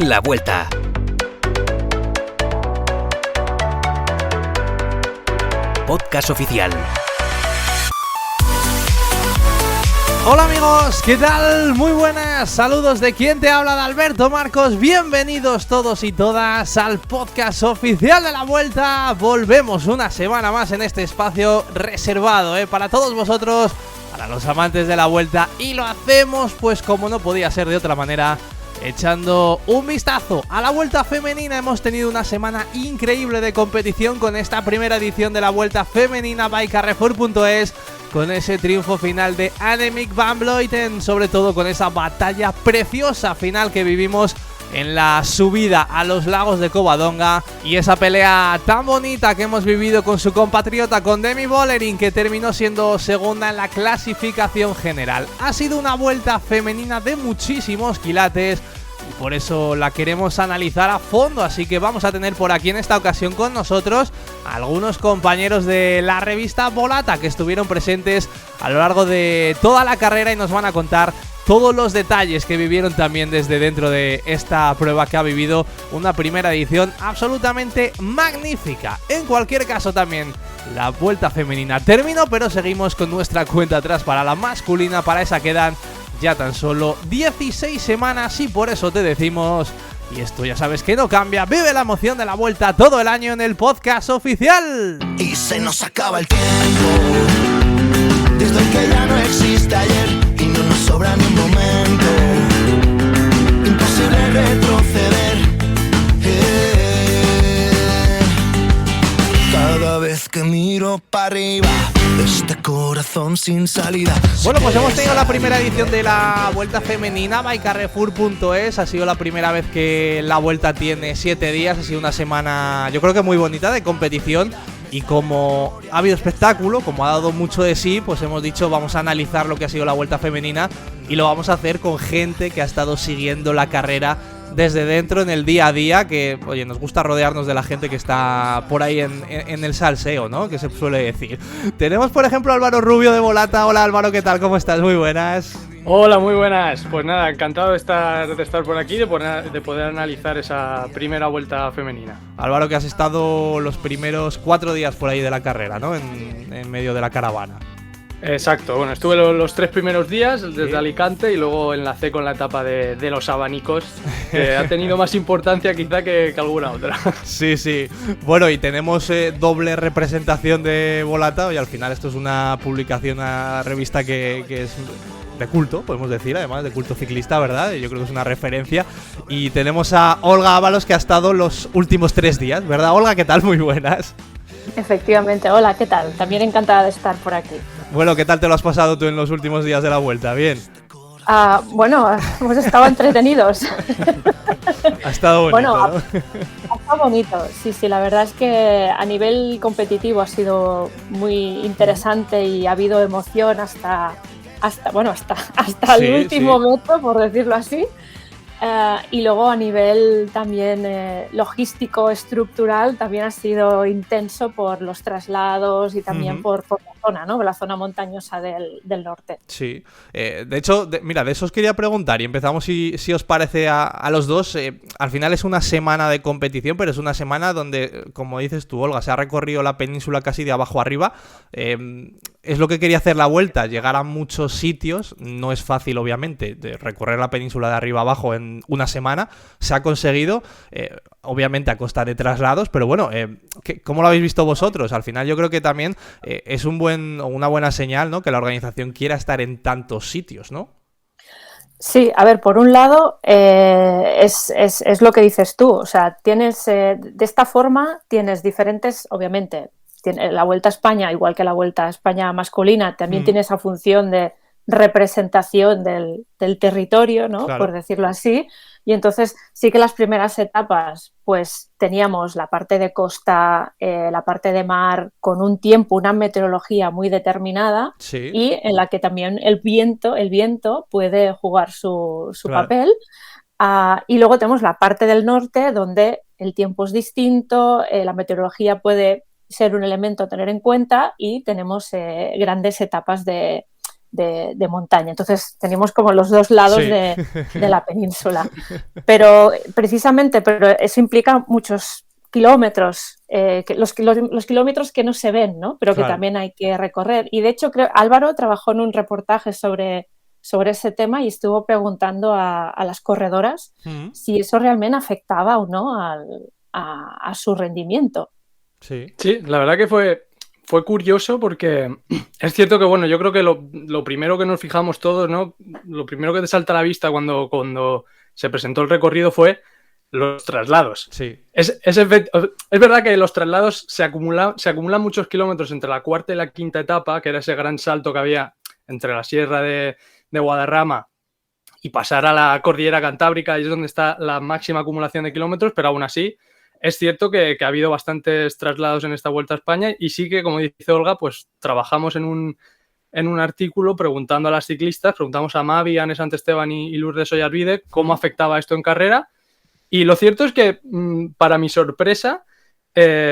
La Vuelta. Podcast oficial. Hola amigos, ¿qué tal? Muy buenas, saludos de quien te habla, de Alberto Marcos. Bienvenidos todos y todas al podcast oficial de La Vuelta. Volvemos una semana más en este espacio reservado para todos vosotros, para los amantes de la Vuelta. Y lo hacemos pues como no podía ser de otra manera, echando un vistazo a la Vuelta Femenina. Hemos tenido una semana increíble de competición con esta primera edición de la Vuelta Femenina by Carrefour.es, con ese triunfo final de Annemiek van Vleuten, sobre todo con esa batalla preciosa final que vivimos en la subida a los lagos de Covadonga, y esa pelea tan bonita que hemos vivido con su compatriota, con Demi Vollering, que terminó siendo segunda en la clasificación general. Ha sido una Vuelta femenina de muchísimos quilates y por eso la queremos analizar a fondo, así que vamos a tener por aquí en esta ocasión con nosotros a algunos compañeros de la revista Volata que estuvieron presentes a lo largo de toda la carrera y nos van a contar todos los detalles que vivieron también desde dentro de esta prueba, que ha vivido una primera edición absolutamente magnífica. En cualquier caso, también la Vuelta femenina terminó, pero seguimos con nuestra cuenta atrás para la masculina. Para esa quedan ya tan solo 16 semanas y por eso te decimos, y esto ya sabes que no cambia, vive la emoción de la Vuelta todo el año en el podcast oficial. Y se nos acaba el tiempo, desde que ya no existe ayer y no nos sobra ni un momento, imposible retroceder. Cada vez que miro para arriba, este corazón sin salida. Bueno, pues hemos tenido la primera edición de la Vuelta Femenina by Carrefour.es. Ha sido la primera vez que la Vuelta tiene 7 días. Ha sido una semana, yo creo que muy bonita, de competición. Y como ha habido espectáculo, como ha dado mucho de sí, pues hemos dicho vamos a analizar lo que ha sido la Vuelta Femenina, y lo vamos a hacer con gente que ha estado siguiendo la carrera desde dentro, en el día a día, que, oye, nos gusta rodearnos de la gente que está por ahí en el salseo, ¿no? Que se suele decir. Tenemos, por ejemplo, a Álvaro Rubio de Volata. Hola Álvaro, ¿qué tal? ¿Cómo estás? Muy buenas. Hola, muy buenas. Pues nada, encantado de estar por aquí, de poder analizar esa primera Vuelta femenina. Álvaro, que has estado los primeros 4 días por ahí de la carrera, ¿no? En medio de la caravana. Exacto, bueno, estuve los 3 primeros días desde Alicante y luego enlacé con la etapa de los abanicos, que ha tenido más importancia quizá que alguna otra. Sí, sí. Bueno, y tenemos doble representación de Volata, y al final esto es una publicación, una revista que es de culto, podemos decir, además de culto ciclista, ¿verdad? Yo creo que es una referencia. Y tenemos a Olga Ábalos, que ha estado los últimos 3 días, ¿verdad, Olga? ¿Qué tal? Muy buenas. Efectivamente, hola, ¿qué tal? También encantada de estar por aquí. Bueno, ¿qué tal te lo has pasado tú en los últimos días de la Vuelta? ¿Bien? Bueno, hemos estado entretenidos. Ha estado bonito, bueno, ¿no? Ha estado bonito, sí, la verdad es que a nivel competitivo ha sido muy interesante y ha habido emoción hasta Sí, el último metro, por decirlo así. Y luego a nivel también logístico, estructural, también ha sido intenso por los traslados y también por la zona, ¿no? La zona montañosa del norte. Sí, de hecho, mira, de eso os quería preguntar, y empezamos si os parece a los dos. Al final es una semana de competición, pero es una semana donde, como dices tú, Olga, se ha recorrido la península casi de abajo arriba. Es lo que quería hacer la Vuelta, llegar a muchos sitios. No es fácil, obviamente, de recorrer la península de arriba abajo en una semana. Se ha conseguido, obviamente a costa de traslados, pero bueno, ¿cómo lo habéis visto vosotros? Al final yo creo que también es una buena señal, ¿no? Que la organización quiera estar en tantos sitios, ¿no? Sí, a ver, por un lado es lo que dices tú, o sea, tienes de esta forma tienes diferentes, obviamente, la Vuelta a España, igual que la Vuelta a España masculina, también tiene esa función de representación del territorio, ¿no? Claro. Por decirlo así. Y entonces sí que las primeras etapas pues teníamos la parte de costa, la parte de mar, con un tiempo, una meteorología muy determinada, Sí. y en la que también el viento puede jugar su Claro. papel. Y luego tenemos la parte del norte, donde el tiempo es distinto, la meteorología puede ser un elemento a tener en cuenta, y tenemos grandes etapas de de montaña. Entonces teníamos como los dos lados Sí. de la península. Pero eso implica muchos kilómetros, los kilómetros que no se ven, ¿no? Pero que Claro. también hay que recorrer. Y de hecho, creo Álvaro trabajó en un reportaje sobre ese tema y estuvo preguntando a las corredoras si eso realmente afectaba o no a su rendimiento. Sí. Sí, la verdad que fue curioso porque es cierto que, bueno, yo creo que lo primero que nos fijamos todos, ¿no? Lo primero que te salta a la vista cuando se presentó el recorrido fue los traslados. Sí. Es verdad que los traslados se acumulan muchos kilómetros entre la cuarta y la quinta etapa, que era ese gran salto que había entre la sierra de Guadarrama y pasar a la cordillera cantábrica, y es donde está la máxima acumulación de kilómetros, pero aún así es cierto que ha habido bastantes traslados en esta Vuelta a España y sí que, como dice Olga, pues trabajamos en un artículo preguntando a las ciclistas, preguntamos a Mavi, Anne Santesteban y Lourdes Ollarvide cómo afectaba esto en carrera. Y lo cierto es que, para mi sorpresa,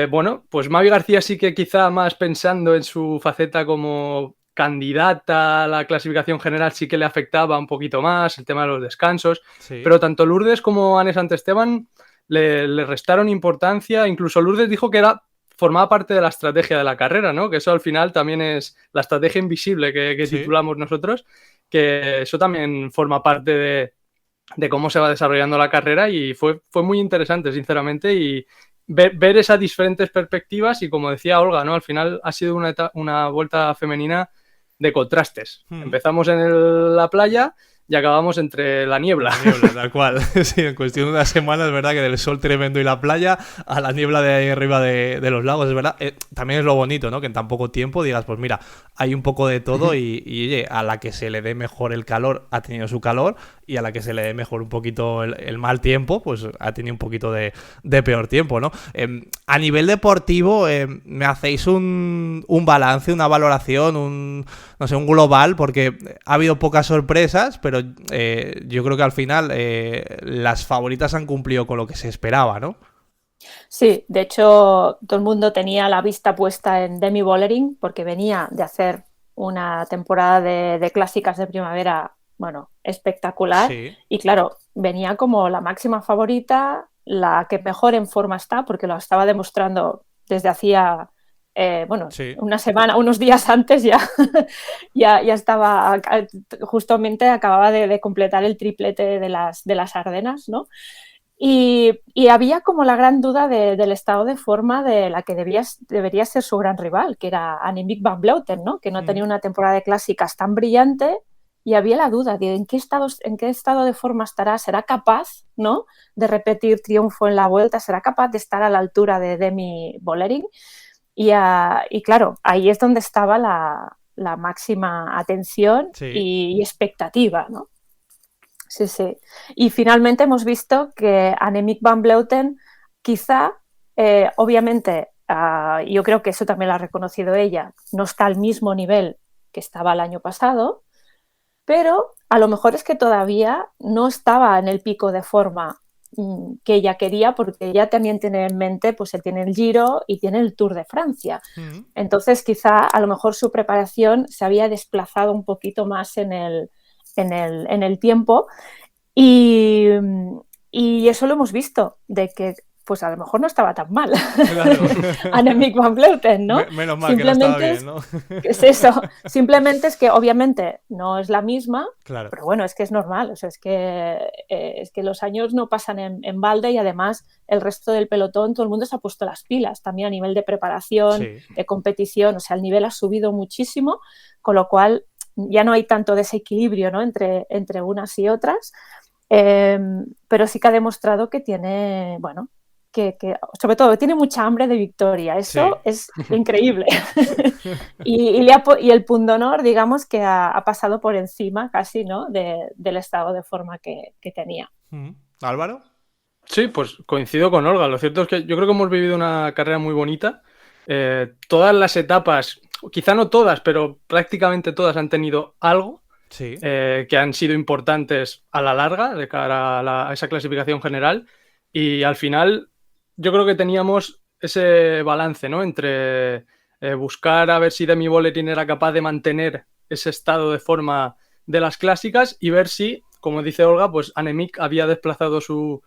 bueno, pues Mavi García sí que quizá más pensando en su faceta como candidata a la clasificación general sí que le afectaba un poquito más el tema de los descansos, Sí. pero tanto Lourdes como Anne Santesteban le restaron importancia. Incluso Lourdes dijo que formaba parte de la estrategia de la carrera, ¿no? Que eso al final también es la estrategia invisible que Sí. titulamos nosotros, que eso también forma parte de cómo se va desarrollando la carrera, y fue muy interesante, sinceramente, y ver esas diferentes perspectivas. Y como decía Olga, ¿no? Al final ha sido una vuelta femenina de contrastes. Empezamos en la playa y acabamos entre la niebla. La niebla, tal cual. Sí, en cuestión de una semana es verdad que del sol tremendo y la playa a la niebla de ahí arriba de los lagos, es verdad. También es lo bonito, ¿no? Que en tan poco tiempo digas, pues mira, hay un poco de todo y oye, a la que se le dé mejor el calor ha tenido su calor, y a la que se le dé mejor un poquito el mal tiempo, pues ha tenido un poquito de peor tiempo, ¿no? A nivel deportivo, me hacéis un balance, una valoración, no sé, un global, porque ha habido pocas sorpresas, pero yo creo que al final las favoritas han cumplido con lo que se esperaba, ¿no? Sí, de hecho, todo el mundo tenía la vista puesta en Demi Vollering porque venía de hacer una temporada de clásicas de primavera, bueno, espectacular. Sí. Y claro, venía como la máxima favorita, la que mejor en forma está, porque lo estaba demostrando desde hacía, Sí. una semana, unos días antes ya, ya estaba, justamente acababa de completar el triplete de las Ardenas, ¿no? Y había como la gran duda del estado de forma de la que debería ser su gran rival, que era Annemiek van Vleuten, ¿no? Que no tenía una temporada de clásicas tan brillante, y había la duda de en qué estado de forma estará. ¿Será capaz, ¿no?, de repetir triunfo en la Vuelta? ¿Será capaz de estar a la altura de Demi Vollering? Y claro, ahí es donde estaba la máxima atención y expectativa, ¿no? Sí, sí. Y finalmente hemos visto que Annemiek van Vleuten quizá, obviamente, yo creo que eso también lo ha reconocido ella, no está al mismo nivel que estaba el año pasado, pero a lo mejor es que todavía no estaba en el pico de forma que ella quería, porque ella también tiene en mente, pues él tiene el Giro y tiene el Tour de Francia. Entonces quizá a lo mejor su preparación se había desplazado un poquito más en el tiempo, y eso lo hemos visto, de que pues a lo mejor no estaba tan mal. Claro. Annemiek van Vleuten, ¿no? Menos mal que no estaba bien, ¿no? Es eso, simplemente es que obviamente no es la misma, Claro. pero bueno, es que es normal, o sea, es que los años no pasan en balde, y además el resto del pelotón, todo el mundo se ha puesto las pilas también a nivel de preparación, de competición, o sea, el nivel ha subido muchísimo, con lo cual ya no hay tanto desequilibrio, ¿no?, entre unas y otras, pero sí que ha demostrado que tiene, bueno, que sobre todo tiene mucha hambre de victoria. Eso es increíble. y el pundonor, digamos, que ha pasado por encima casi, ¿no?, del estado de forma que tenía. ¿Álvaro? Sí, pues coincido con Olga. Lo cierto es que yo creo que hemos vivido una carrera muy bonita. Todas las etapas, quizá no todas, pero prácticamente todas han tenido algo que han sido importantes a la larga de cara a esa clasificación general. Y al final yo creo que teníamos ese balance, ¿no?, entre buscar a ver si Demi Vollering era capaz de mantener ese estado de forma de las clásicas y ver si, como dice Olga, pues Annemiek había desplazado su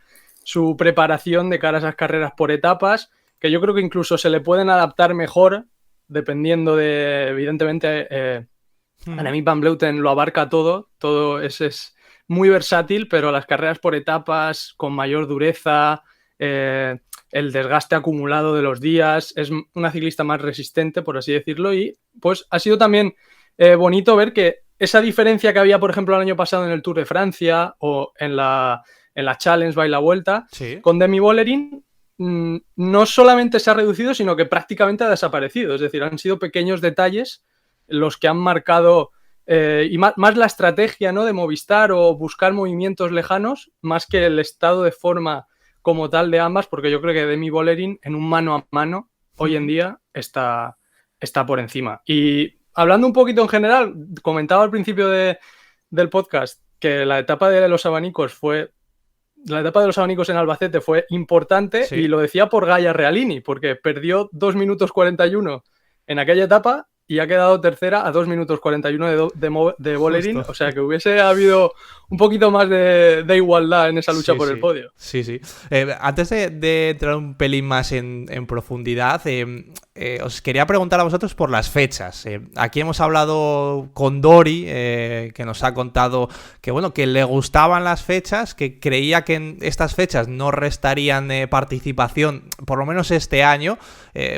preparación de cara a esas carreras por etapas, que yo creo que incluso se le pueden adaptar mejor dependiendo de, evidentemente, Annemiek van Vleuten lo abarca todo es muy versátil, pero las carreras por etapas con mayor dureza, el desgaste acumulado de los días, es una ciclista más resistente, por así decirlo, y pues ha sido también bonito ver que esa diferencia que había, por ejemplo, el año pasado en el Tour de Francia o en la Challenge by la Vuelta, Sí. con Demi Vollering no solamente se ha reducido, sino que prácticamente ha desaparecido. Es decir, han sido pequeños detalles los que han marcado y más la estrategia, ¿no?, de Movistar o buscar movimientos lejanos, más que el estado de forma como tal de ambas, porque yo creo que Demi Vollering en un mano a mano hoy en día está por encima. Y hablando un poquito en general, comentaba al principio del podcast que la etapa de los abanicos en Albacete fue importante, Sí. y lo decía por Gaia Realini, porque perdió 2 minutos 41 en aquella etapa y ha quedado tercera a 2 minutos 41 de Vollering. Justo. O sea que hubiese habido un poquito más de igualdad en esa lucha por el podio. Sí. Antes de entrar un pelín más en profundidad, os quería preguntar a vosotros por las fechas. Aquí hemos hablado con Dori, que nos ha contado que, bueno, que le gustaban las fechas, que creía que en estas fechas no restarían participación, por lo menos este año,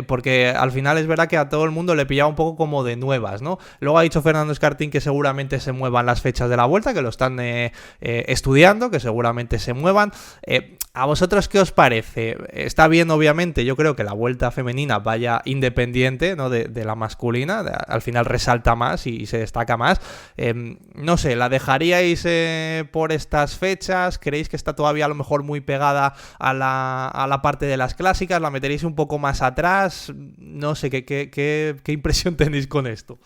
porque al final es verdad que a todo el mundo le pillaba un poco como de nuevas, ¿no? Luego ha dicho Fernando Escartín que seguramente se muevan las fechas de la Vuelta, que lo están estudiando, que seguramente se muevan. ¿A vosotros qué os parece? Está bien, obviamente, yo creo que la Vuelta femenina vaya independiente, ¿no?, de la masculina, al final resalta más y se destaca más. No sé, ¿la dejaríais por estas fechas? ¿Creéis que está todavía a lo mejor muy pegada a la parte de las clásicas? ¿La meteréis un poco más atrás? No sé, ¿qué impresión tenéis con esto?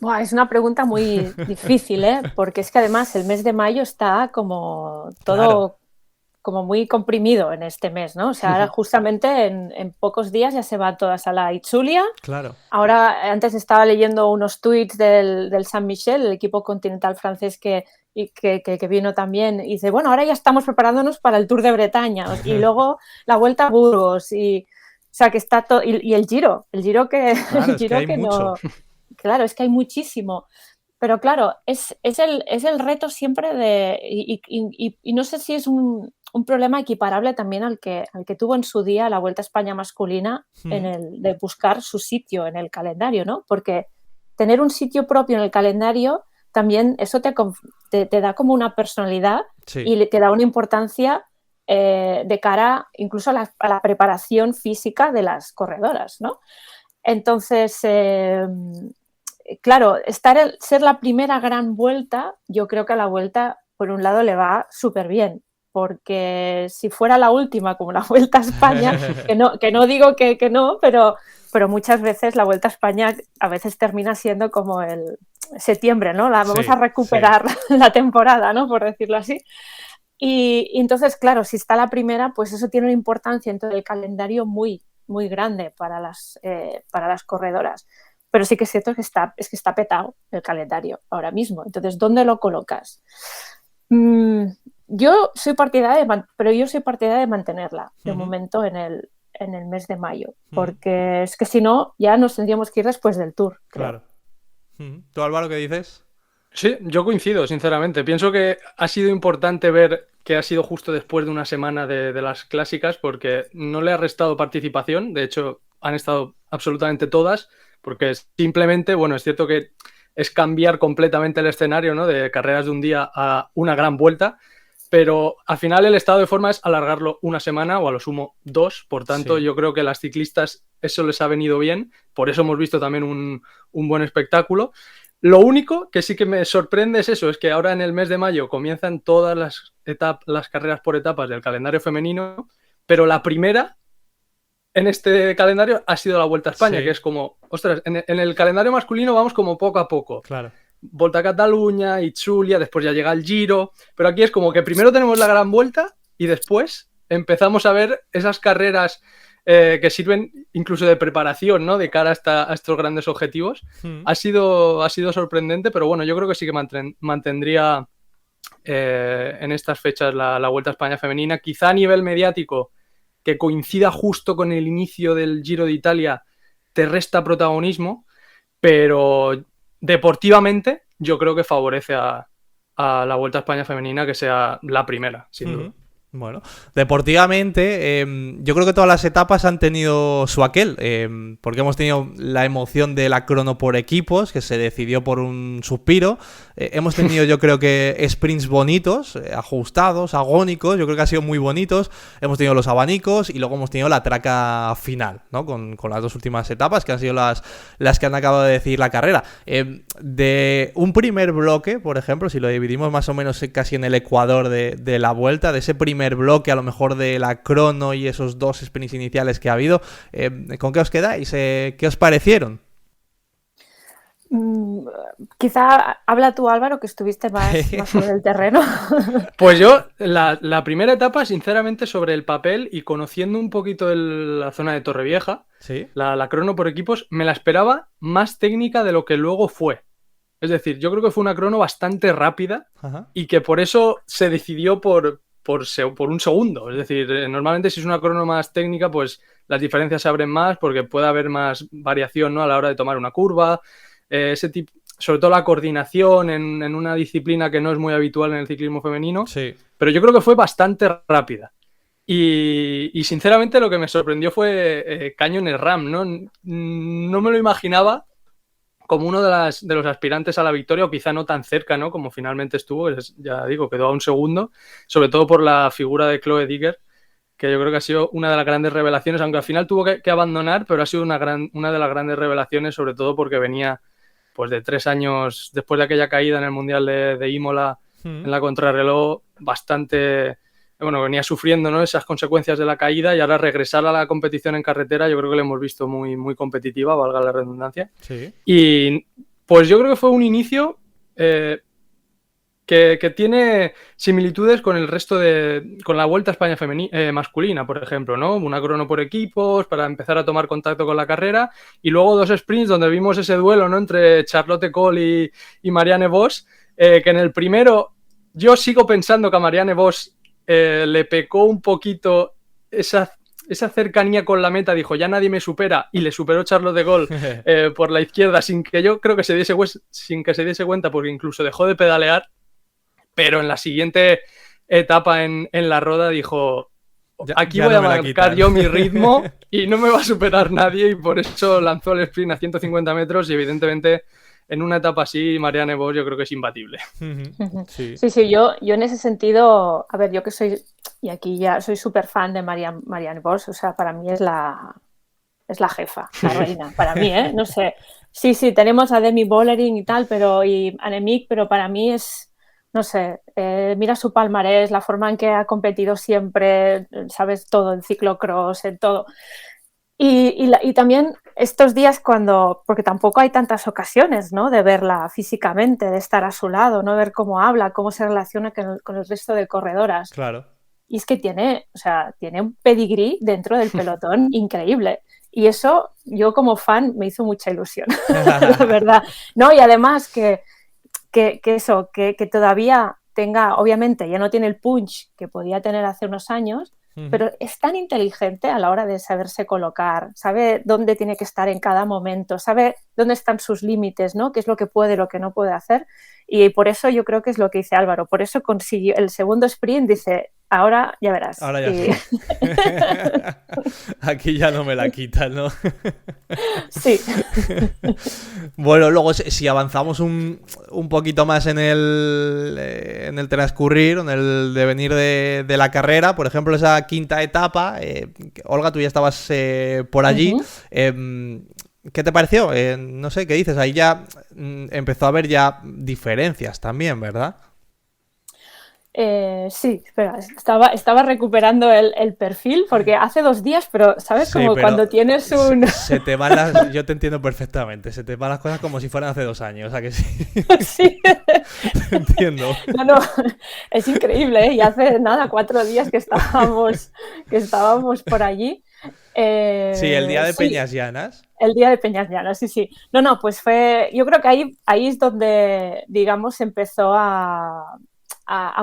Buah, es una pregunta muy difícil, porque es que además el mes de mayo está como todo... Claro. como muy comprimido en este mes, ¿no? O sea, ahora justamente en pocos días ya se van todas a la Itzulia. Claro. Ahora, antes estaba leyendo unos tweets del Saint-Michel, el equipo continental francés que vino también, y dice, bueno, ahora ya estamos preparándonos para el Tour de Bretaña, y luego la Vuelta a Burgos, y o sea, que está todo, y el Giro que, Claro, el Giro es que hay mucho. no, claro, es que hay muchísimo. Pero claro, es el reto siempre de... Y no sé si es un problema equiparable también al que tuvo en su día la Vuelta a España masculina, de buscar su sitio en el calendario, ¿no? Porque tener un sitio propio en el calendario también eso te da como una personalidad, Sí. y te da una importancia de cara incluso a la preparación física de las corredoras, ¿no? Entonces... claro, ser la primera gran vuelta, yo creo que a la Vuelta, por un lado, le va súper bien, porque si fuera la última, como la Vuelta a España, que no digo que no, pero muchas veces la Vuelta a España a veces termina siendo como el septiembre, ¿no? Vamos a recuperar la temporada, ¿no?, por decirlo así. Y entonces, claro, si está la primera, pues eso tiene una importancia en todo el calendario muy, muy grande para las corredoras. Pero sí que es cierto que está petado el calendario ahora mismo. Entonces, ¿dónde lo colocas? Yo soy partidaria de mantenerla de momento en el mes de mayo, porque es que si no, ya nos tendríamos que ir después del Tour, creo. Claro. ¿Tú, Álvaro, qué dices? Sí, yo coincido, sinceramente. Pienso que ha sido importante ver que ha sido justo después de una semana de las clásicas, porque no le ha restado participación. De hecho, han estado absolutamente todas, porque simplemente, bueno, es cierto que es cambiar completamente el escenario, ¿no?, de carreras de un día a una gran vuelta, pero al final el estado de forma es alargarlo una semana o a lo sumo 2, por tanto yo creo que a las ciclistas eso les ha venido bien, por eso hemos visto también un buen espectáculo. Lo único que sí que me sorprende es eso, es que ahora en el mes de mayo comienzan todas las carreras por etapas del calendario femenino, pero la primera en este calendario ha sido la Vuelta a España, que es como, ostras, en el calendario masculino vamos como poco a poco. Claro. Volta a Cataluña, Itzulia, después ya llega el Giro, pero aquí es como que primero tenemos la gran vuelta y después empezamos a ver esas carreras que sirven incluso de preparación, ¿no? De cara a estos grandes objetivos. Ha sido sorprendente, pero bueno, yo creo que sí que mantendría en estas fechas la Vuelta a España femenina. Quizá a nivel mediático, que coincida justo con el inicio del Giro de Italia, te resta protagonismo, pero deportivamente yo creo que favorece a la Vuelta a España femenina que sea la primera, sin duda. Bueno, deportivamente, yo creo que todas las etapas han tenido su aquel, porque hemos tenido la emoción de la crono por equipos, que se decidió por un suspiro. Hemos tenido, yo creo que, sprints bonitos, ajustados, agónicos, yo creo que han sido muy bonitos. Hemos tenido los abanicos y luego hemos tenido la traca final, ¿no? Con las dos últimas etapas, que han sido las que han acabado de decidir la carrera. De un primer bloque, por ejemplo, si lo dividimos más o menos casi en el ecuador de la vuelta, de ese primer bloque a lo mejor de la crono y esos dos sprints iniciales que ha habido, ¿con qué os quedáis? ¿Qué os parecieron? Quizá habla tú, Álvaro, que estuviste más sobre el terreno. Pues yo, la primera etapa, sinceramente, sobre el papel y conociendo un poquito la zona de Torrevieja, ¿Sí? la crono por equipos, me la esperaba más técnica de lo que luego fue. Es decir, yo creo que fue una crono bastante rápida. Ajá. Y que por eso se decidió por un segundo. Es decir, normalmente si es una crono más técnica, pues las diferencias se abren más porque puede haber más variación, ¿no? A la hora de tomar una curva. Ese tipo, sobre todo la coordinación en una disciplina que no es muy habitual en el ciclismo femenino. Sí. Pero yo creo que fue bastante rápida. Y sinceramente lo que me sorprendió fue Canyon Ram, ¿no? No me lo imaginaba como uno de los aspirantes a la victoria, o quizá no tan cerca, ¿no? Como finalmente estuvo, ya digo, quedó a un segundo, sobre todo por la figura de Chloe Dicker, que yo creo que ha sido una de las grandes revelaciones, aunque al final tuvo que abandonar, pero ha sido una de las grandes revelaciones, sobre todo porque venía pues de 3 años después de aquella caída en el Mundial de Imola en la contrarreloj, bastante... Bueno, venía sufriendo, ¿no? Esas consecuencias de la caída, y ahora regresar a la competición en carretera yo creo que la hemos visto muy, muy competitiva, valga la redundancia. Sí. Y pues yo creo que fue un inicio que tiene similitudes con el resto con la Vuelta a España masculina, por ejemplo, ¿no? Una crono por equipos para empezar a tomar contacto con la carrera, y luego 2 sprints donde vimos ese duelo, ¿no? Entre Charlotte Kohl y Marianne Vos, que en el primero yo sigo pensando que a Marianne Vos le pecó un poquito esa cercanía con la meta, dijo ya nadie me supera, y le superó Charlotte Kohl por la izquierda sin que yo creo que se diese cuenta, porque incluso dejó de pedalear, pero en la siguiente etapa en la Roda dijo aquí voy a marcar yo mi ritmo y no me va a superar nadie, y por eso lanzó el sprint a 150 metros y evidentemente en una etapa así, Marianne Vos yo creo que es imbatible. Sí, yo en ese sentido, a ver, yo que soy, y aquí ya soy súper fan de Marianne Vos, o sea, para mí es la jefa, la reina, para mí, no sé. Sí, tenemos a Demi Vollering y tal, y Annemiek, pero para mí es, no sé, mira su palmarés, la forma en que ha competido siempre, sabes, todo, en ciclocross, en todo. Y también estos días porque tampoco hay tantas ocasiones, ¿no? De verla físicamente, de estar a su lado, ¿no? Ver cómo habla, cómo se relaciona con el resto de corredoras. Claro. Y es que tiene un pedigrí dentro del pelotón increíble. Y eso, yo como fan, me hizo mucha ilusión, la verdad. No, y además que todavía tenga, obviamente, ya no tiene el punch que podía tener hace unos años, pero es tan inteligente a la hora de saberse colocar, sabe dónde tiene que estar en cada momento, sabe dónde están sus límites, ¿no? Qué es lo que puede, lo que no puede hacer. Y por eso yo creo que es lo que dice Álvaro, por eso consiguió el segundo sprint, dice, ahora ya verás. Ahora ya sí. Aquí ya no me la quitan, ¿no? Sí. Bueno, luego si avanzamos un poquito más en el transcurrir, en el devenir de la carrera, por ejemplo, esa quinta etapa, Olga, tú ya estabas por allí. ¿Qué te pareció? No sé, ¿qué dices? Ahí ya empezó a haber ya diferencias también, ¿verdad? Sí, espera, estaba recuperando el perfil porque hace 2 días, pero ¿sabes? Sí, Como pero cuando tienes un... se te van las... Yo te entiendo perfectamente. Se te van las cosas como si fueran hace 2 años. ¿A que sí? Sí. Te entiendo. No, es increíble, ¿eh? Y hace nada, 4 días que estábamos por allí. Sí, el día de Sí, Peñas Llanas. el día de Peñas Llanas, sí. No, pues yo creo que ahí es donde, digamos, empezó a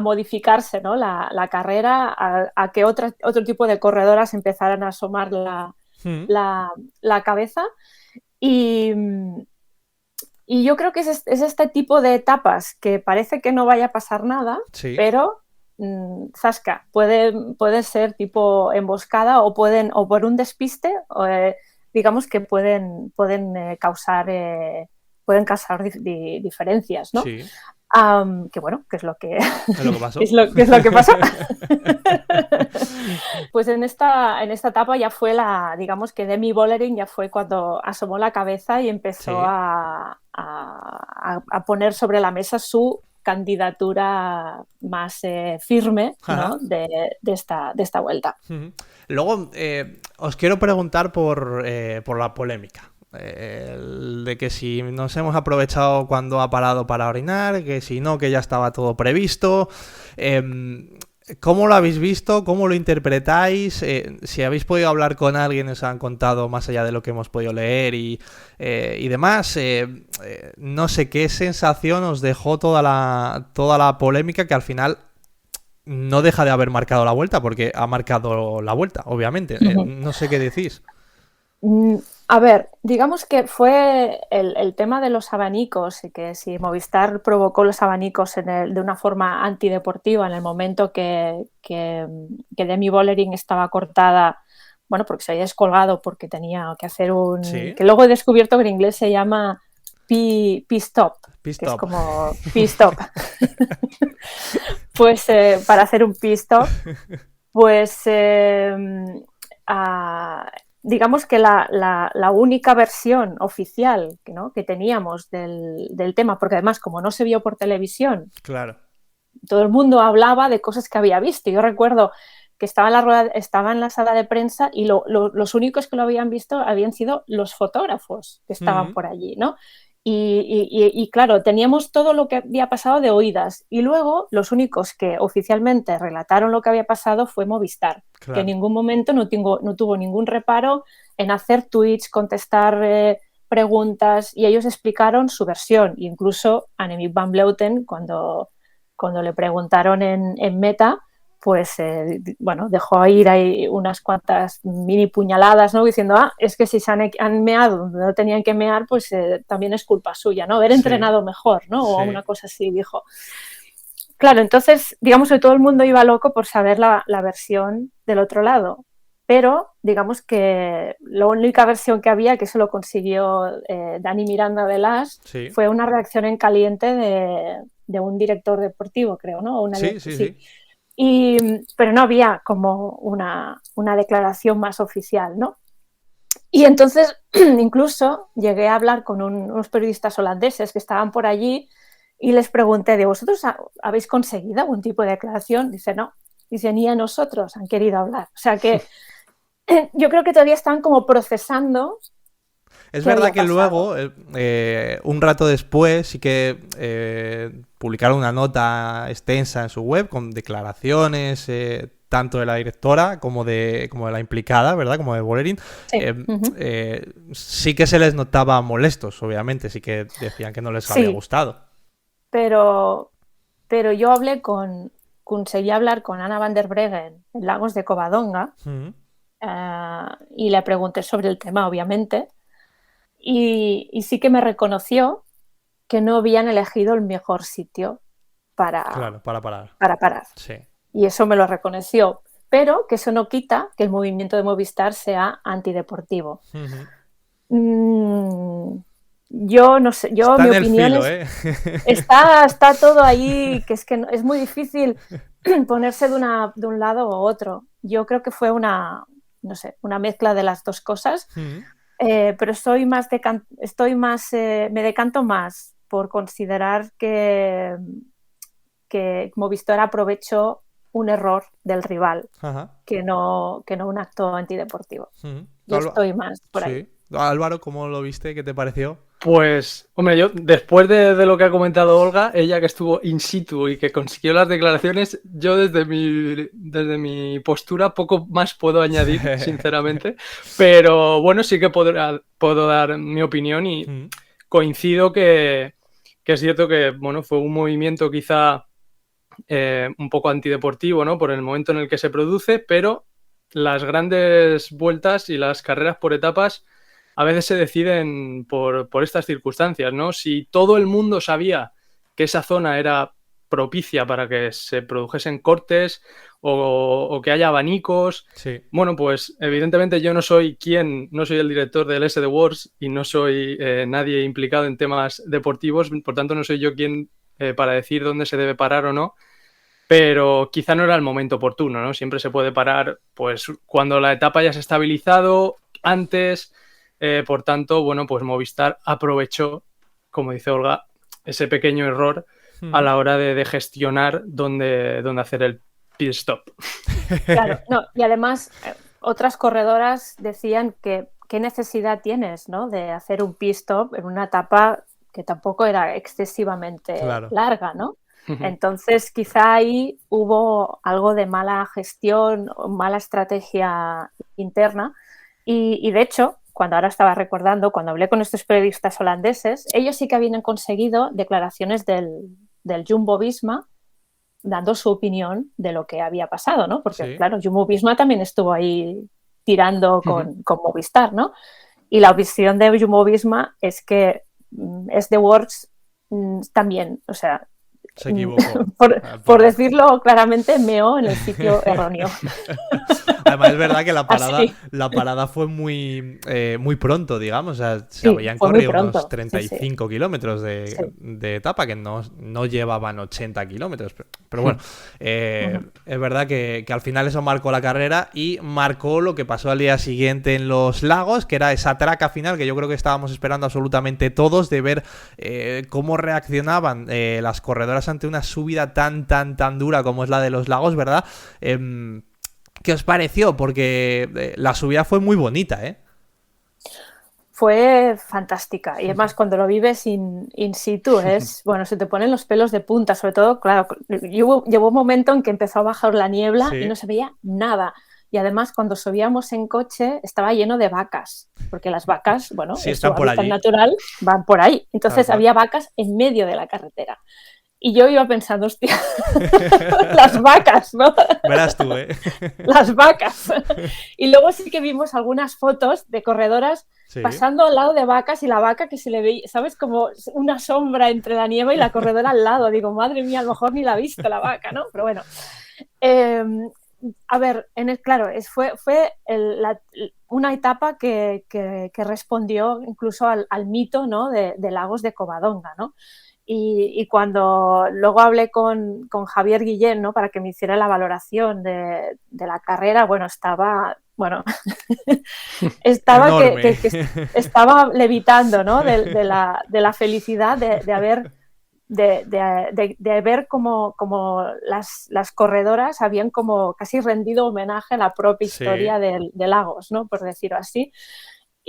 modificarse, ¿no? La carrera, a que otro tipo de corredoras empezaran a asomar Mm, la cabeza. Y yo creo que es este tipo de etapas que parece que no vaya a pasar nada, sí. pero zasca, puede ser tipo emboscada o por un despiste, digamos que pueden causar diferencias, ¿no? Sí. Que bueno, que es lo que, Es lo que pasó. que es lo que pasa. Pues en esta etapa ya fue digamos que Demi Vollering ya fue cuando asomó la cabeza y empezó Sí. a poner sobre la mesa su candidatura más firme, Ajá. ¿no? de esta vuelta. Ujú. Luego, os quiero preguntar por la polémica. De que si nos hemos aprovechado cuando ha parado para orinar, que si no, que ya estaba todo previsto. ¿Cómo lo habéis visto? ¿Cómo lo interpretáis? Si habéis podido hablar con alguien, os han contado más allá de lo que hemos podido leer y demás. No sé qué sensación os dejó toda la polémica que al final no deja de haber marcado la vuelta, porque ha marcado la vuelta, obviamente. No sé qué decís. A ver, digamos que fue el tema de los abanicos y que si Movistar provocó los abanicos de una forma antideportiva en el momento que Demi Vollering estaba cortada, bueno, porque se había descolgado porque tenía que hacer Sí. que luego he descubierto que en inglés se llama P-stop, que es P-stop. como P-stop. Pues para hacer un P-stop, pues digamos que la única versión oficial que teníamos del tema, porque además como no se vio por televisión, Claro. todo el mundo hablaba de cosas que había visto. Yo recuerdo que estaba en la sala de prensa y los únicos que lo habían visto habían sido los fotógrafos que estaban por allí, ¿no? Y claro, teníamos todo lo que había pasado de oídas y luego los únicos que oficialmente relataron lo que había pasado fue Movistar, Claro. que en ningún momento no tuvo ningún reparo en hacer tweets, contestar preguntas y ellos explicaron su versión. Incluso Annemiek van Vleuten, cuando le preguntaron en Meta, pues bueno, dejó ir ahí unas cuantas mini puñaladas, ¿no? Diciendo, es que si se han meado donde no tenían que mear, pues también es culpa suya, ¿no? Haber entrenado mejor, ¿no? O una cosa así, dijo. Claro, entonces, digamos que todo el mundo iba loco por saber la versión del otro lado. Pero, digamos que la única versión que había, que eso lo consiguió Dani Miranda de Las, fue una reacción en caliente de un director deportivo, creo, ¿no? Sí. Pero no había como una declaración más oficial, ¿no? Y entonces incluso llegué a hablar con unos periodistas holandeses que estaban por allí y les pregunté, ¿de vosotros habéis conseguido algún tipo de declaración? Dice, no. Dice, ni a nosotros han querido hablar. O sea que yo creo que todavía están como procesando. Es verdad que luego, un rato después, sí que publicaron una nota extensa en su web con declaraciones tanto de la directora como de la implicada, ¿verdad? Como de Vollering. Sí. Sí que se les notaba molestos, obviamente. Sí que decían que no les había gustado. Pero yo conseguí hablar con Ana van der Breggen en Lagos de Covadonga y le pregunté sobre el tema, obviamente. Y sí que me reconoció que no habían elegido el mejor sitio para parar. Sí. Y eso me lo reconoció. Pero que eso no quita que el movimiento de Movistar sea antideportivo. Yo no sé, está mi en opinión el filo, está todo ahí, que es muy difícil ponerse de un lado u otro. Yo creo que fue una mezcla de las dos cosas. Pero me decanto más por considerar que Movistar aprovechó un error del rival Ajá. que no un acto antideportivo. Ujú. Yo estoy más por ahí. Sí. Álvaro, ¿cómo lo viste? ¿Qué te pareció? Pues, hombre, yo después de lo que ha comentado Olga, ella que estuvo in situ y que consiguió las declaraciones, yo desde mi postura poco más puedo añadir, sinceramente. Pero bueno, sí que puedo dar mi opinión y Mm. coincido que es cierto que bueno, fue un movimiento quizá un poco antideportivo, ¿no? Por el momento en el que se produce, pero las grandes vueltas y las carreras por etapas a veces se deciden por estas circunstancias, ¿no? Si todo el mundo sabía que esa zona era propicia para que se produjesen cortes o que haya abanicos, Sí. bueno, pues evidentemente yo no soy el director del SD Wars y no soy nadie implicado en temas deportivos, por tanto no soy yo quien para decir dónde se debe parar o no, pero quizá no era el momento oportuno, ¿no? Siempre se puede parar pues cuando la etapa ya se ha estabilizado, antes, por tanto, bueno, pues Movistar aprovechó, como dice Olga, ese pequeño error a la hora de gestionar dónde hacer el pit stop. Claro, no, y además otras corredoras decían que qué necesidad tienes, ¿no? De hacer un pit stop en una etapa que tampoco era excesivamente larga, ¿no? Entonces, quizá ahí hubo algo de mala gestión o mala estrategia interna y de hecho, cuando ahora estaba recordando, cuando hablé con estos periodistas holandeses, ellos sí que habían conseguido declaraciones del Jumbo-Visma dando su opinión de lo que había pasado, ¿no? Porque, claro, Jumbo-Visma también estuvo ahí tirando con Movistar, ¿no? Y la visión de Jumbo-Visma es que SD Works también, o sea, se equivocó. por decirlo claramente, meó en el sitio erróneo. Además, es verdad que la parada fue muy pronto, digamos. O sea, se habían corrido unos 35 kilómetros de etapa, que no llevaban 80 kilómetros. Pero bueno, es verdad que al final eso marcó la carrera y marcó lo que pasó al día siguiente en Los Lagos, que era esa traca final que yo creo que estábamos esperando absolutamente todos, de ver cómo reaccionaban las corredoras ante una subida tan dura como es la de Los Lagos, ¿verdad? ¿Qué os pareció? Porque la subida fue muy bonita, ¿eh? Fue fantástica. Y además, cuando lo vives in situ, bueno, se te ponen los pelos de punta. Sobre todo, claro, llegó un momento en que empezó a bajar la niebla y no se veía nada. Y además, cuando subíamos en coche, estaba lleno de vacas. Porque las vacas, bueno, en su hábitat natural, van por ahí. Entonces, había vacas en medio de la carretera. Y yo iba pensando, hostia, las vacas, ¿no? Verás tú, ¿eh? Las vacas. Y luego sí que vimos algunas fotos de corredoras pasando al lado de vacas y la vaca que se le veía, ¿sabes? Como una sombra entre la nieve y la corredora al lado. Digo, madre mía, a lo mejor ni la ha visto la vaca, ¿no? Pero bueno. A ver, claro, fue una etapa que respondió incluso al mito, ¿no? de Lagos de Covadonga, ¿no? Y cuando luego hablé con Javier Guillén, ¿no? Para que me hiciera la valoración de la carrera, bueno, estaba que estaba levitando, ¿no? de la felicidad de ver cómo las corredoras habían como casi rendido homenaje a la propia historia de Lagos, ¿no? Por decirlo así.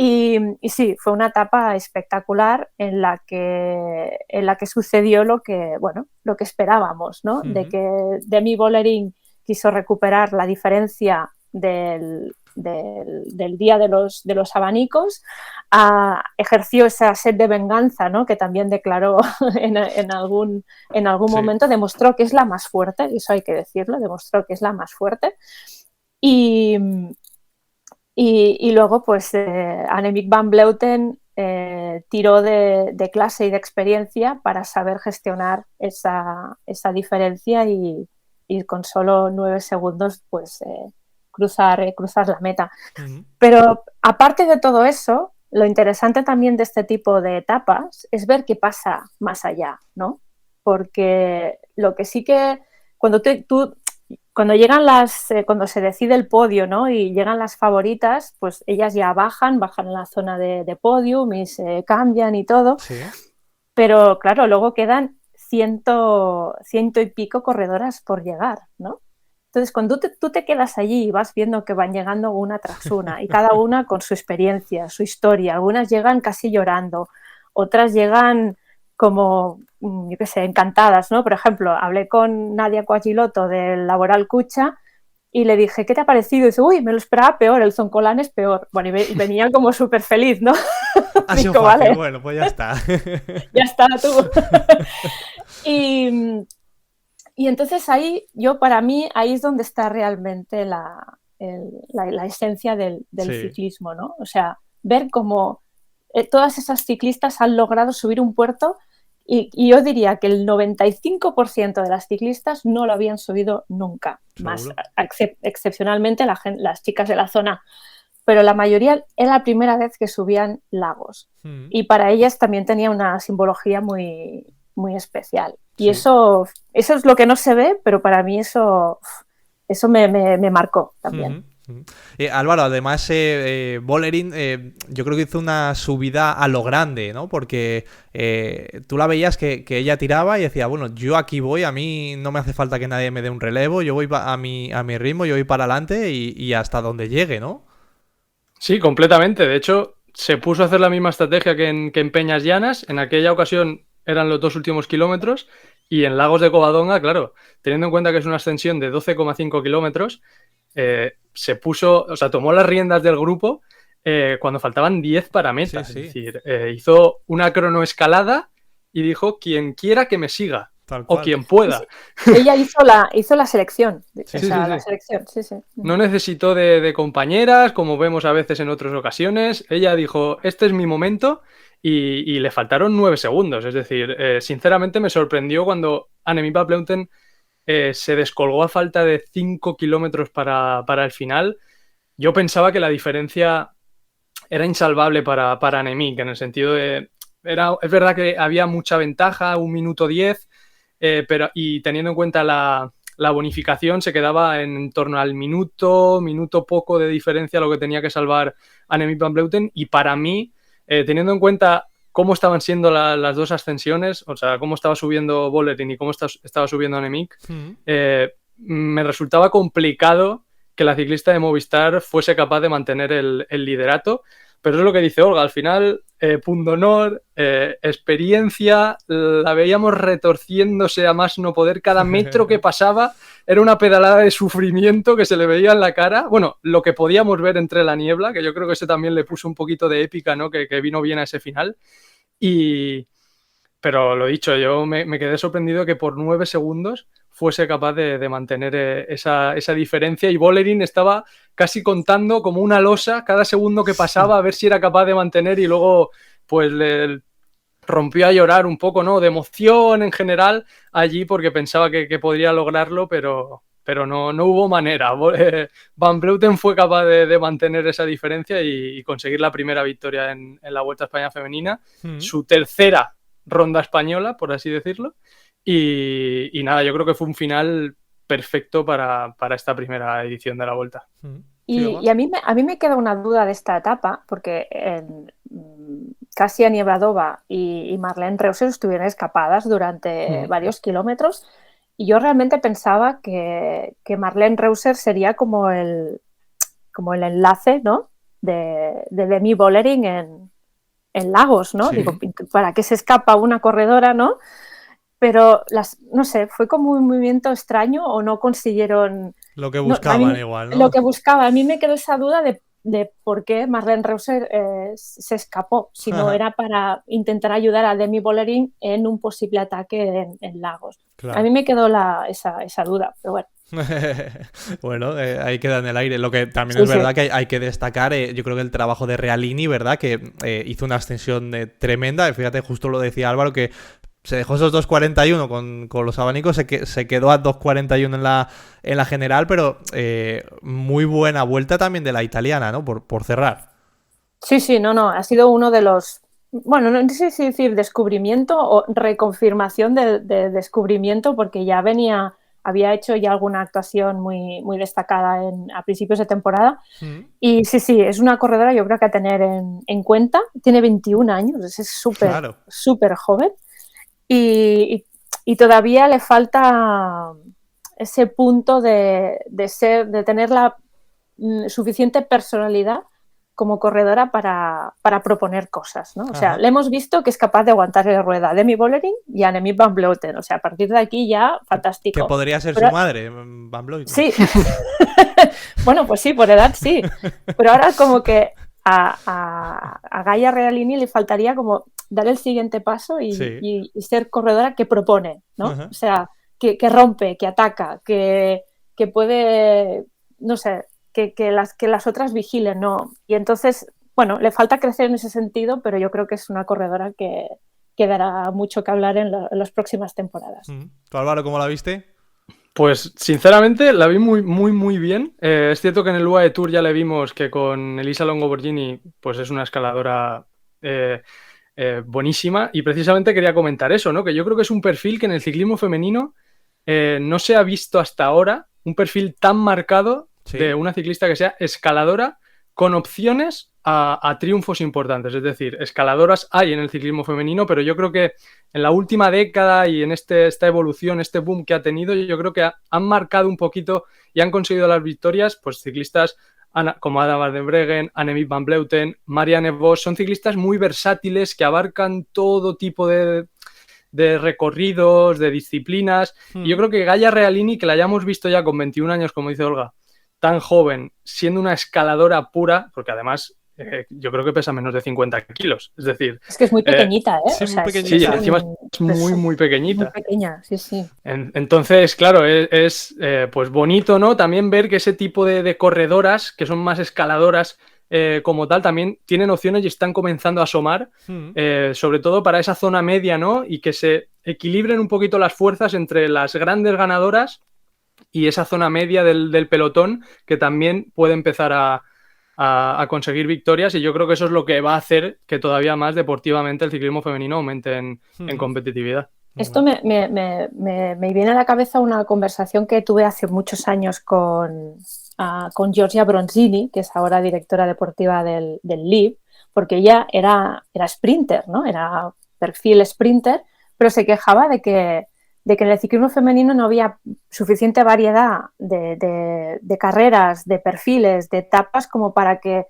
Y sí, fue una etapa espectacular en la que sucedió lo que esperábamos, ¿no? De que Demi Vollering quiso recuperar la diferencia del día de los abanicos, ejerció esa sed de venganza, ¿no? Que también declaró en algún momento, demostró que es la más fuerte, y eso hay que decirlo, demostró que es la más fuerte. Y luego, pues, Annemiek van Vleuten tiró de clase y de experiencia para saber gestionar esa diferencia y con solo 9 segundos, pues, cruzar la meta. Pero aparte de todo eso, lo interesante también de este tipo de etapas es ver qué pasa más allá, ¿no? Porque lo que sí que cuando llegan cuando se decide el podio, ¿no? Y llegan las favoritas, pues ellas ya bajan en la zona de podium y se cambian y todo. Sí. Pero claro, luego quedan ciento y pico corredoras por llegar, ¿no? Entonces, cuando tú te quedas allí y vas viendo que van llegando una tras una, y cada una con su experiencia, su historia, algunas llegan casi llorando, otras llegan como, yo qué sé, encantadas, ¿no? Por ejemplo, hablé con Nadia Coagiloto del Laboral Cucha y le dije, ¿qué te ha parecido? Y dice, uy, me lo esperaba peor, el Zoncolán es peor. Bueno, y venía como súper feliz, ¿no? Ha sido Digo, fácil, vale, bueno, pues ya está. ya está tú. Y entonces para mí, ahí es donde está realmente la esencia del Sí. ciclismo, ¿no? O sea, ver cómo todas esas ciclistas han logrado subir un puerto y yo diría que el 95% de las ciclistas no lo habían subido nunca, más Seguro. excepcionalmente las chicas de la zona, pero la mayoría era la primera vez que subían lagos y para ellas también tenía una simbología muy, muy especial. Y Sí. eso es lo que no se ve, pero para mí eso me marcó también. Álvaro, además, Vollering, yo creo que hizo una subida a lo grande, ¿no? Porque tú la veías que ella tiraba y decía, bueno, yo aquí voy, a mí no me hace falta que nadie me dé un relevo, yo voy a mi ritmo, yo voy para adelante y hasta donde llegue, ¿no? Sí, completamente. De hecho, se puso a hacer la misma estrategia que en Peñas Llanas. En aquella ocasión eran los 2 últimos kilómetros y en Lagos de Covadonga, claro, teniendo en cuenta que es una ascensión de 12,5 kilómetros, se puso, o sea, tomó las riendas del grupo cuando faltaban 10 para meta. Sí, sí. Es decir, hizo una cronoescalada y dijo, quien quiera que me siga. Tal O cual. quien pueda. Ella hizo la selección. Sí, o sea, sí, la sí. selección, sí, sí. No necesitó de compañeras, como vemos a veces en otras ocasiones. Ella dijo, este es mi momento, y le faltaron 9 segundos. Es decir, sinceramente me sorprendió cuando Annemiek van Vleuten se descolgó a falta de 5 kilómetros para el final. Yo pensaba que la diferencia era insalvable para Annemiek, en el sentido de... es verdad que había mucha ventaja, 1 minuto 10, y teniendo en cuenta la bonificación se quedaba en torno al minuto poco de diferencia a lo que tenía que salvar Annemiek van Vleuten, y para mí, teniendo en cuenta cómo estaban siendo las dos ascensiones, o sea, cómo estaba subiendo Vollering y cómo estaba subiendo Annemiek, me resultaba complicado que la ciclista de Movistar fuese capaz de mantener el liderato. Pero es lo que dice Olga, al final, pundonor, experiencia, la veíamos retorciéndose a más no poder, cada metro que pasaba era una pedalada de sufrimiento que se le veía en la cara. Bueno, lo que podíamos ver entre la niebla, que yo creo que ese también le puso un poquito de épica, ¿no? Que vino bien a ese final. Pero lo dicho, yo me quedé sorprendido que por 9 segundos fuese capaz de mantener esa diferencia, y Vollering estaba casi contando como una losa cada segundo que pasaba a ver si era capaz de mantener, y luego pues le rompió a llorar un poco, ¿no? De emoción en general allí, porque pensaba que podría lograrlo, pero no hubo manera. Van Vleuten fue capaz de mantener esa diferencia y conseguir la primera victoria en la Vuelta a España femenina, su tercera ronda española, por así decirlo, y nada, yo creo que fue un final perfecto para esta primera edición de la Vuelta. Y a mí me queda una duda de esta etapa, porque Kasia Niebladova y Marlene Reusser estuvieron escapadas durante varios kilómetros, y yo realmente pensaba que Marlene Reusser sería como el enlace, ¿no? de Demi Vollering en Lagos, ¿no? Sí. Digo, ¿para qué se escapa una corredora, no? Pero no sé, fue como un movimiento extraño, o no consiguieron Lo que buscaban igual, ¿no? Lo que buscaba. A mí me quedó esa duda de por qué Marlene Reusser se escapó, si no era para intentar ayudar a Demi Vollering en un posible ataque en Lagos. Claro. A mí me quedó esa duda, pero bueno. Bueno, ahí queda en el aire. Lo que también Sí, es verdad sí. que hay que destacar, yo creo que el trabajo de Realini, ¿verdad? Que hizo una extensión tremenda. Fíjate, justo lo decía Álvaro, que se dejó esos 2.41 con los abanicos, se quedó a 2.41 en la general, pero muy buena vuelta también de la italiana, ¿no? Por cerrar. Sí, no, ha sido uno de los... Bueno, no sé si decir descubrimiento o reconfirmación de descubrimiento, porque ya había hecho ya alguna actuación muy, muy destacada a principios de temporada. Y sí, es una corredora, yo creo que a tener en cuenta. Tiene 21 años, es súper, súper joven. Y todavía le falta ese punto de tener la suficiente personalidad como corredora para proponer cosas, ¿no? O sea, le hemos visto que es capaz de aguantar la rueda a Demi Vollering y a Annemiek van Vleuten. O sea, a partir de aquí ya, fantástico. Que podría ser su madre, Van Vleuten. Sí. Bueno, pues sí, por edad sí. Pero ahora como que a Gaia Realini le faltaría como dar el siguiente paso y ser corredora que propone, ¿no? O sea, que rompe, que ataca, que puede, no sé, que las otras vigilen, ¿no? Y entonces, bueno, le falta crecer en ese sentido, pero yo creo que es una corredora que dará mucho que hablar en las próximas temporadas. ¿Tú, Álvaro, cómo la viste? Pues sinceramente la vi muy, muy, muy bien. Es cierto que en el UAE Tour ya le vimos que con Elisa Longoborghini pues es una escaladora buenísima, y precisamente quería comentar eso, ¿no? Que yo creo que es un perfil que en el ciclismo femenino no se ha visto hasta ahora, un perfil tan marcado de una ciclista que sea escaladora con opciones a triunfos importantes. Es decir, escaladoras hay en el ciclismo femenino, pero yo creo que en la última década y en esta evolución, este boom que ha tenido, yo creo que han marcado un poquito y han conseguido las victorias, pues ciclistas como Ada van den Breggen, Annemiek van Vleuten, Marianne Vos, son ciclistas muy versátiles que abarcan todo tipo de recorridos, de disciplinas. Y yo creo que Gaia Realini, que la hayamos visto ya con 21 años, como dice Olga, tan joven, siendo una escaladora pura, porque además yo creo que pesa menos de 50 kilos, es decir... Es que es muy pequeñita, ¿eh? Sí, o sea, muy pequeñita. Sí, encima es muy, muy pequeñita. Muy pequeña, sí. Entonces, claro, es pues bonito, ¿no? También ver que ese tipo de corredoras, que son más escaladoras como tal, también tienen opciones y están comenzando a asomar, sobre todo para esa zona media, ¿no? Y que se equilibren un poquito las fuerzas entre las grandes ganadoras y esa zona media del pelotón, que también puede empezar a conseguir victorias, y yo creo que eso es lo que va a hacer que todavía más deportivamente el ciclismo femenino aumente en competitividad. Esto me viene a la cabeza una conversación que tuve hace muchos años con Giorgia Bronzini, que es ahora directora deportiva del LIB, porque ella era sprinter, ¿no? Era perfil sprinter, pero se quejaba de que en el ciclismo femenino no había suficiente variedad de carreras, de perfiles, de etapas como para que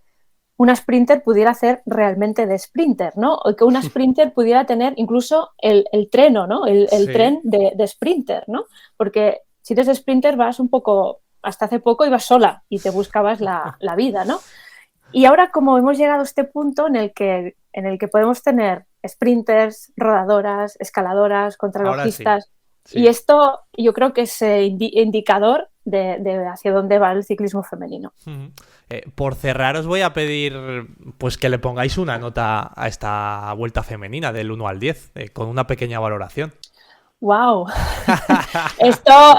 una sprinter pudiera hacer realmente de sprinter, ¿no? O que una sprinter pudiera tener incluso el treno, ¿no? El tren de sprinter, ¿no? Porque si eres sprinter vas un poco, hasta hace poco ibas sola y te buscabas la vida, ¿no? Y ahora como hemos llegado a este punto en el que podemos tener sprinters, rodadoras, escaladoras, contrarrelojistas, y esto yo creo que es indicador de hacia dónde va el ciclismo femenino. Por cerrar, os voy a pedir pues que le pongáis una nota a esta vuelta femenina del 1 al 10, con una pequeña valoración. ¡Wow! Esto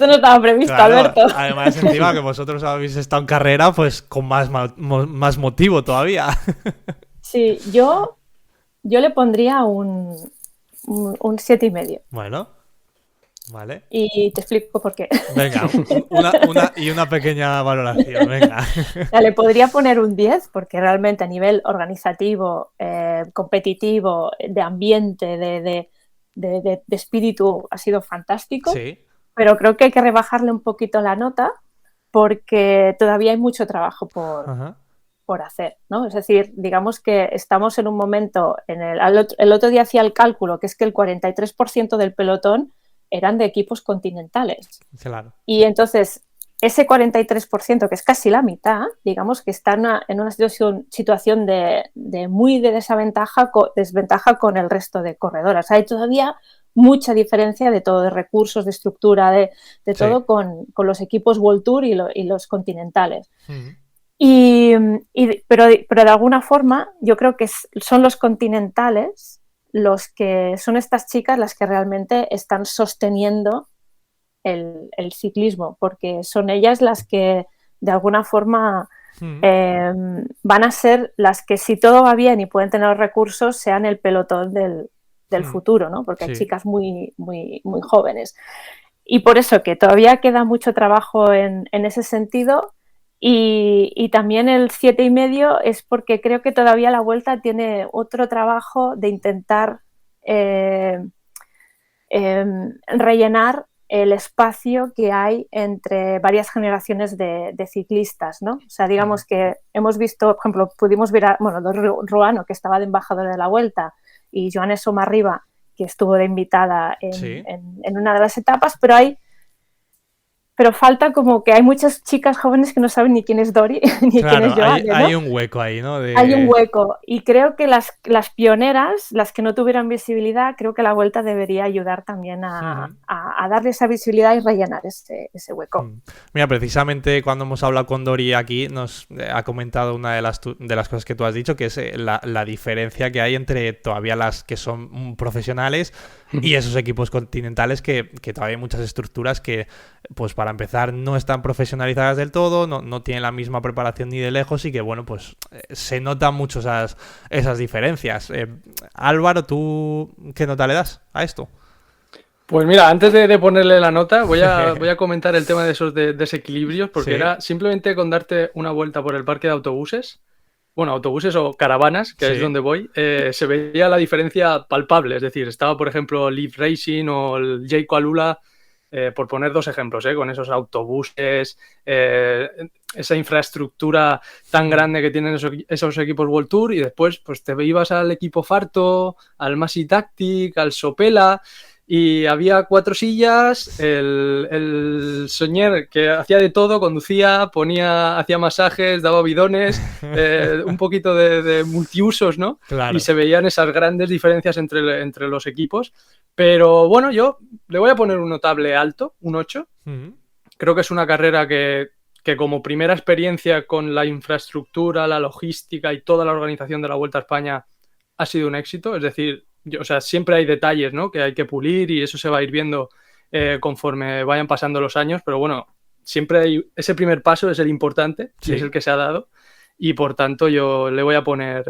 no estaba previsto, claro, Alberto. Además, encima que vosotros habéis estado en carrera, pues con más motivo todavía. Sí, yo le pondría un 7,5. Bueno, vale. Y te explico por qué. Venga, una pequeña valoración, venga. Le podría poner un 10 porque realmente a nivel organizativo, competitivo, de ambiente, de espíritu ha sido fantástico. Sí. Pero creo que hay que rebajarle un poquito la nota porque todavía hay mucho trabajo por hacer, ¿no? Es decir, digamos que estamos en un momento, el otro día hacía el cálculo, que es que el 43% del pelotón eran de equipos continentales. Claro. Y entonces, ese 43%, que es casi la mitad, digamos que está en una situación de desventaja con el resto de corredoras. Hay todavía mucha diferencia de todo, de recursos, de estructura, de todo con los equipos World Tour y los continentales. Pero de alguna forma yo creo que son los continentales los que son estas chicas las que realmente están sosteniendo el ciclismo, porque son ellas las que de alguna forma van a ser las que, si todo va bien y pueden tener los recursos, sean el pelotón del futuro, ¿no? Porque hay chicas muy, muy, muy jóvenes. Y por eso que todavía queda mucho trabajo en ese sentido. Y también el 7,5 es porque creo que todavía la Vuelta tiene otro trabajo de intentar rellenar el espacio que hay entre varias generaciones de ciclistas, ¿no? O sea, digamos que hemos visto, por ejemplo, pudimos ver a Ruano, que estaba de embajador de la Vuelta, y Joana Somarriba, que estuvo de invitada en una de las etapas, pero falta como que hay muchas chicas jóvenes que no saben ni quién es Dori ni quién es Joana, ¿no? Hay un hueco ahí, ¿no? Hay un hueco, y creo que las pioneras, las que no tuvieran visibilidad, creo que la Vuelta debería ayudar también a darle esa visibilidad y rellenar ese hueco. Mira, precisamente cuando hemos hablado con Dori aquí, nos ha comentado una de las cosas que tú has dicho, que es la diferencia que hay entre todavía las que son profesionales y esos equipos continentales que todavía hay muchas estructuras que, pues para empezar, no están profesionalizadas del todo, no tienen la misma preparación ni de lejos, y que, bueno, pues se notan mucho esas diferencias. Álvaro, ¿tú qué nota le das a esto? Pues mira, antes de ponerle la nota, voy a comentar el tema de esos desequilibrios, porque era simplemente con darte una vuelta por el parque de autobuses, bueno, autobuses o caravanas, que es donde voy, se veía la diferencia palpable. Es decir, estaba, por ejemplo, Leaf Racing o el Jayco Alula, por poner dos ejemplos, con esos autobuses, esa infraestructura tan grande que tienen esos equipos World Tour, y después pues te ibas al equipo Farto, al Masi Tactic, al Sopela, y había 4 sillas, el soñer que hacía de todo, conducía, hacía masajes, daba bidones, un poquito de multiusos, ¿no? Claro. Y se veían esas grandes diferencias entre los equipos. Pero bueno, yo le voy a poner un notable alto, un 8. Creo que es una carrera que como primera experiencia con la infraestructura, la logística y toda la organización de la Vuelta a España ha sido un éxito. Es decir, siempre hay detalles, ¿no?, que hay que pulir, y eso se va a ir viendo conforme vayan pasando los años, pero bueno, siempre hay ese primer paso, es el importante, y es el que se ha dado, y por tanto yo le voy a poner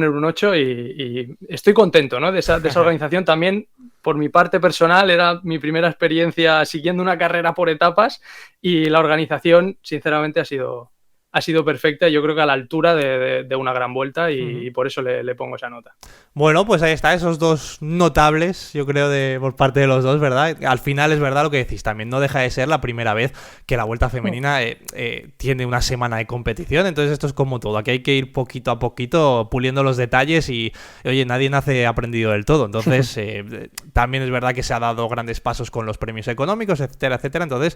un 8 y estoy contento, ¿no?, de esa organización. También, por mi parte personal, era mi primera experiencia siguiendo una carrera por etapas, y la organización, sinceramente, ha sido perfecta, y yo creo que a la altura de una gran vuelta, y por eso le pongo esa nota. Bueno, pues ahí está, esos dos notables, yo creo, por parte de los dos, ¿verdad? Al final es verdad lo que decís, también no deja de ser la primera vez que la Vuelta Femenina tiene una semana de competición, entonces esto es como todo, aquí hay que ir poquito a poquito puliendo los detalles, y oye, nadie nace aprendido del todo, entonces también es verdad que se ha dado grandes pasos con los premios económicos, etcétera, etcétera, entonces,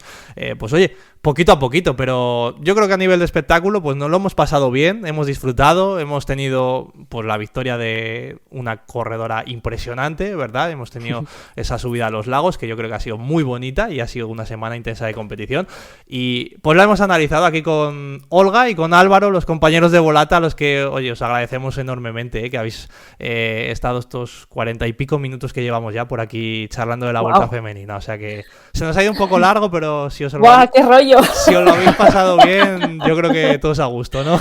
pues oye, poquito a poquito, pero yo creo que a nivel de espectáculo, pues nos lo hemos pasado bien, hemos disfrutado, hemos tenido pues la victoria de una corredora impresionante, ¿verdad? Hemos tenido esa subida a los lagos, que yo creo que ha sido muy bonita, y ha sido una semana intensa de competición, y pues la hemos analizado aquí con Olga y con Álvaro, los compañeros de Volata, a los que, oye, os agradecemos enormemente que habéis estado estos 40 y pico minutos que llevamos ya por aquí charlando de la Vuelta Femenina, o sea que se nos ha ido un poco largo, pero si os lo ¡qué rollo! Si os lo habéis pasado bien, yo creo que todos a gusto, ¿no?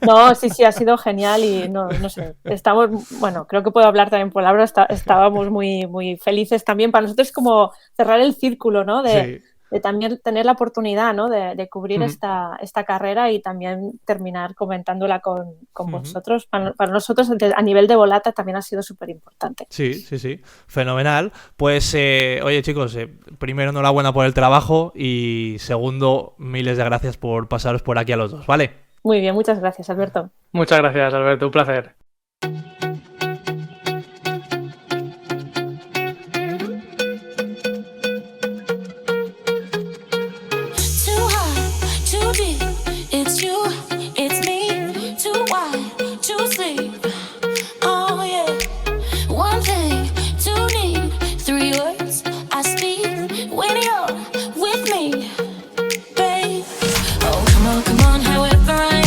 No, sí, ha sido genial, y no sé, estamos, bueno, creo que puedo hablar también por Laura, estábamos muy, muy felices también. Para nosotros es como cerrar el círculo, ¿no? De también tener la oportunidad, ¿no?, de cubrir esta carrera, y también terminar comentándola con vosotros. Para nosotros, a nivel de Volata, también ha sido súper importante. Sí, fenomenal. Pues, oye, chicos, primero, enhorabuena por el trabajo, y segundo, miles de gracias por pasaros por aquí a los dos, ¿vale? Muy bien, muchas gracias, Alberto. Muchas gracias, Alberto, un placer.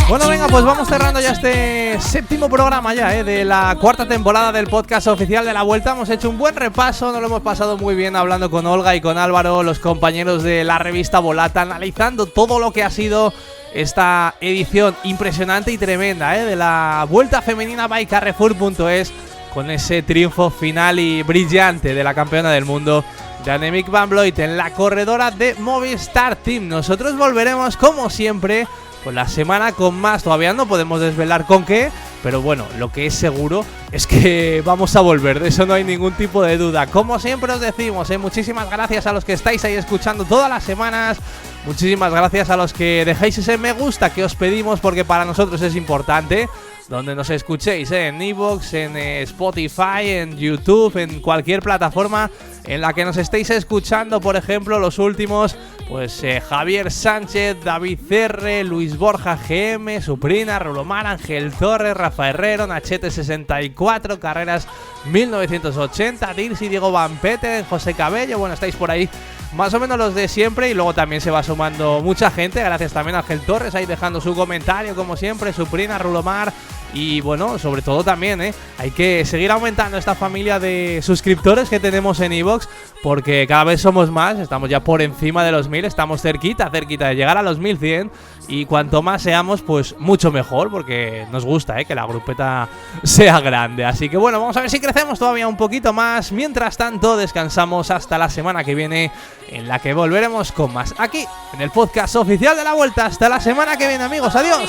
Bueno, venga, pues vamos cerrando ya este séptimo programa ya, de la cuarta temporada del podcast oficial de la Vuelta. Hemos hecho un buen repaso, nos lo hemos pasado muy bien hablando con Olga y con Álvaro, los compañeros de la revista Volata, analizando todo lo que ha sido esta edición impresionante y tremenda, de la Vuelta Femenina by Carrefour.es, con ese triunfo final y brillante de la campeona del mundo, de Annemiek van Vleuten, la corredora de Movistar Team. Nosotros volveremos, como siempre, con la semana con más. Todavía no podemos desvelar con qué, pero bueno, lo que es seguro es que vamos a volver, de eso no hay ningún tipo de duda. Como siempre os decimos, muchísimas gracias a los que estáis ahí escuchando todas las semanas, muchísimas gracias a los que dejáis ese me gusta que os pedimos, porque para nosotros es importante. Donde nos escuchéis, en iVoox, en Spotify, en YouTube, en cualquier plataforma en la que nos estéis escuchando. Por ejemplo, los últimos, pues Javier Sánchez, David Cerre, Luis Borja GM, Suprina, Rulomar, Ángel Torres, Rafa Herrero, Nachete64, Carreras 1980, Dirsi, Diego Van Peter, José Cabello. Bueno, estáis por ahí más o menos los de siempre, y luego también se va sumando mucha gente. Gracias también a Ángel Torres ahí dejando su comentario como siempre, Suprina, Rulomar. Y bueno, sobre todo también, hay que seguir aumentando esta familia de suscriptores que tenemos en iVoox, porque cada vez somos más, estamos ya por encima de los 1000, estamos cerquita de llegar a los 1100, y cuanto más seamos, pues mucho mejor, porque nos gusta, que la grupeta sea grande. Así que bueno, vamos a ver si crecemos todavía un poquito más. Mientras tanto, descansamos hasta la semana que viene, en la que volveremos con más aquí, en el podcast oficial de La Vuelta. Hasta la semana que viene, amigos, adiós.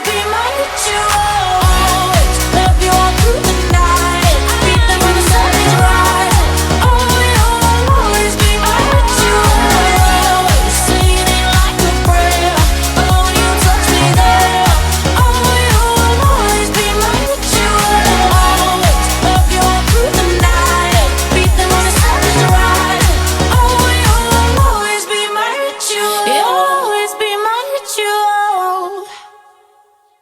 Be my